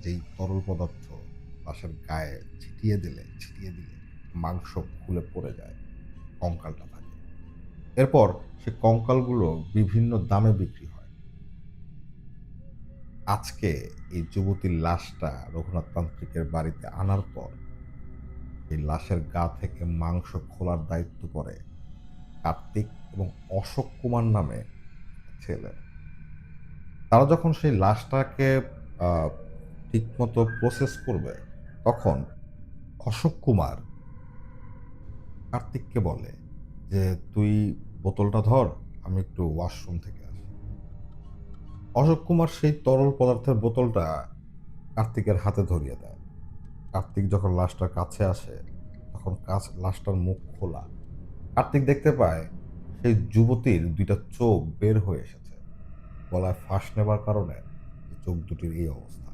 যেই তরল পদার্থ লাশের গায়ে ছিটিয়ে দিলে মাংস খুলে পড়ে যায়, কঙ্কালটা থাকে। এরপর সে কঙ্কালগুলো বিভিন্ন দামে বিক্রি হয়। আজকে এই যুবতীর লাশটা রঘুনাথ তান্ত্রিকের বাড়িতে আনার পর এই লাশের গা থেকে মাংস খোলার দায়িত্ব পড়ে কার্তিক এবং অশোক কুমার নামে একটা ছেলের। তারা যখন সেই লাশটাকে আ ঠিকমতো প্রসেস করবে, তখন অশোক কুমার কার্তিককে বলে যে, "তুই বোতলটা ধর, আমি একটু ওয়াশরুম থেকে আসি।" অশোক কুমার সেই তরল পদার্থের বোতলটা কার্তিকের হাতে ধরিয়ে দেয়। কার্তিক যখন লাশটার কাছে আসে, তখন লাশটার মুখ খোলা। কার্তিক দেখতে পায় সেই যুবতীর ২ টা চোখ বের হয়ে এসেছে। গলায় ফাঁস নেবার কারণে এই চোখ দুটির এই অবস্থা।